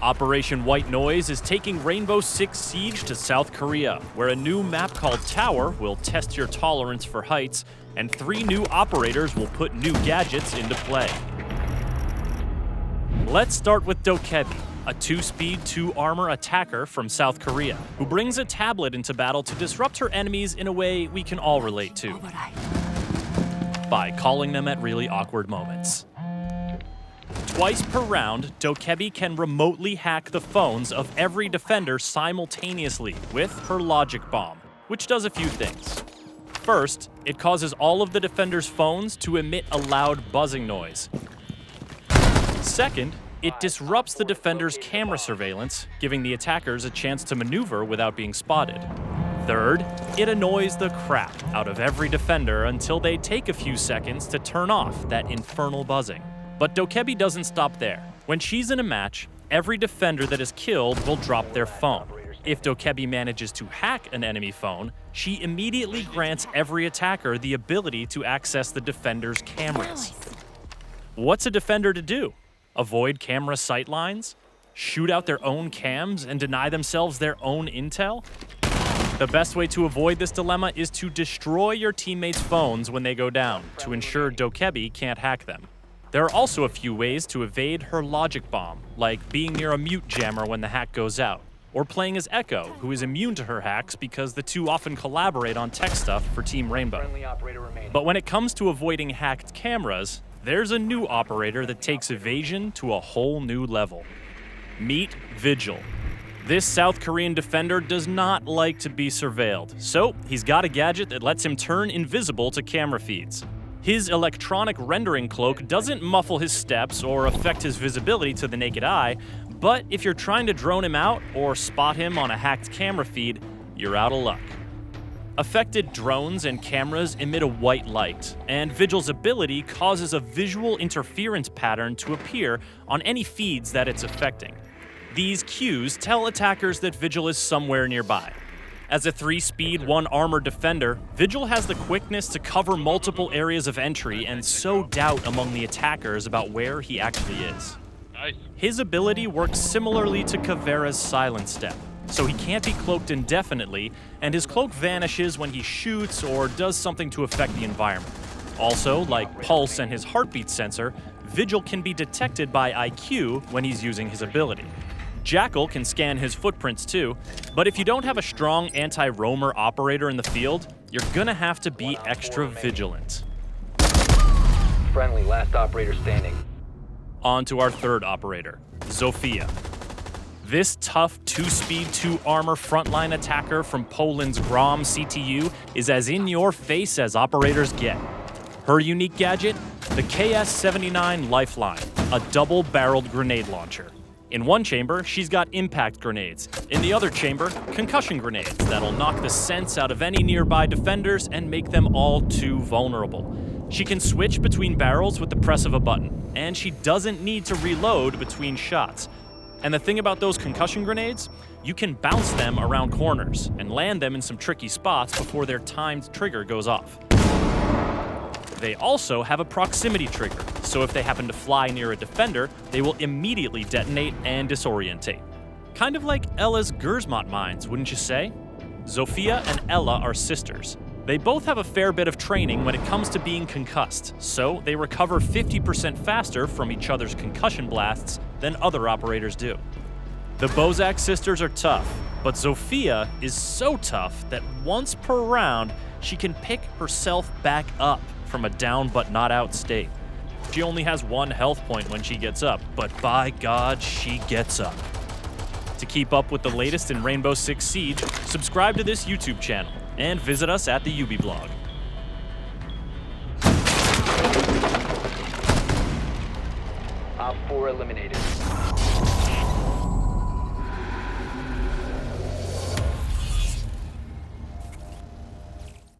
Operation White Noise is taking Rainbow Six Siege to South Korea, where a new map called Tower will test your tolerance for heights, and 3 new operators will put new gadgets into play. Let's start with Dokkaebi, a 2-speed, 2-armor attacker from South Korea, who brings a tablet into battle to disrupt her enemies in a way we can all relate to, by calling them at really awkward moments. Twice per round, Dokkaebi can remotely hack the phones of every defender simultaneously with her logic bomb, which does a few things. First, it causes all of the defenders' phones to emit a loud buzzing noise. Second, it disrupts the defender's camera surveillance, giving the attackers a chance to maneuver without being spotted. Third, it annoys the crap out of every defender until they take a few seconds to turn off that infernal buzzing. But Dokkaebi doesn't stop there. When she's in a match, every defender that is killed will drop their phone. If Dokkaebi manages to hack an enemy phone, she immediately grants every attacker the ability to access the defender's cameras. What's a defender to do? Avoid camera sightlines? Shoot out their own cams and deny themselves their own intel? The best way to avoid this dilemma is to destroy your teammates' phones when they go down, to ensure Dokkaebi can't hack them. There are also a few ways to evade her logic bomb, like being near a mute jammer when the hack goes out, or playing as Echo, who is immune to her hacks because the two often collaborate on tech stuff for Team Rainbow. But when it comes to avoiding hacked cameras, there's a new operator that takes evasion to a whole new level. Meet Vigil. This South Korean defender does not like to be surveilled, so he's got a gadget that lets him turn invisible to camera feeds. His electronic rendering cloak doesn't muffle his steps or affect his visibility to the naked eye, but if you're trying to drone him out or spot him on a hacked camera feed, you're out of luck. Affected drones and cameras emit a white light, and Vigil's ability causes a visual interference pattern to appear on any feeds that it's affecting. These cues tell attackers that Vigil is somewhere nearby. As a 3-speed, 1-armor defender, Vigil has the quickness to cover multiple areas of entry and sow doubt among the attackers about where he actually is. His ability works similarly to Caveira's Silent Step, so he can't be cloaked indefinitely, and his cloak vanishes when he shoots or does something to affect the environment. Also, like Pulse and his heartbeat sensor, Vigil can be detected by IQ when he's using his ability. Jackal can scan his footprints too, but if you don't have a strong anti-roamer operator in the field, you're gonna have to be extra vigilant. Friendly, last operator standing. On to our third operator, Zofia. This tough 2-speed, 2-armor frontline attacker from Poland's Grom CTU is as in-your-face as operators get. Her unique gadget? The KS-79 Lifeline, a double-barreled grenade launcher. In one chamber, she's got impact grenades. In the other chamber, concussion grenades that'll knock the sense out of any nearby defenders and make them all too vulnerable. She can switch between barrels with the press of a button, and she doesn't need to reload between shots. And the thing about those concussion grenades, you can bounce them around corners and land them in some tricky spots before their timed trigger goes off. They also have a proximity trigger, so if they happen to fly near a defender, they will immediately detonate and disorientate. Kind of like Ella's Gersmont mines, wouldn't you say? Zofia and Ella are sisters. They both have a fair bit of training when it comes to being concussed, so they recover 50% faster from each other's concussion blasts than other operators do. The Bozak sisters are tough, but Zofia is so tough that once per round, she can pick herself back up from a down but not out state. She only has 1 health point when she gets up, but by God, she gets up. To keep up with the latest in Rainbow Six Siege, subscribe to this YouTube channel and visit us at the UbiBlog. Op 4 eliminated.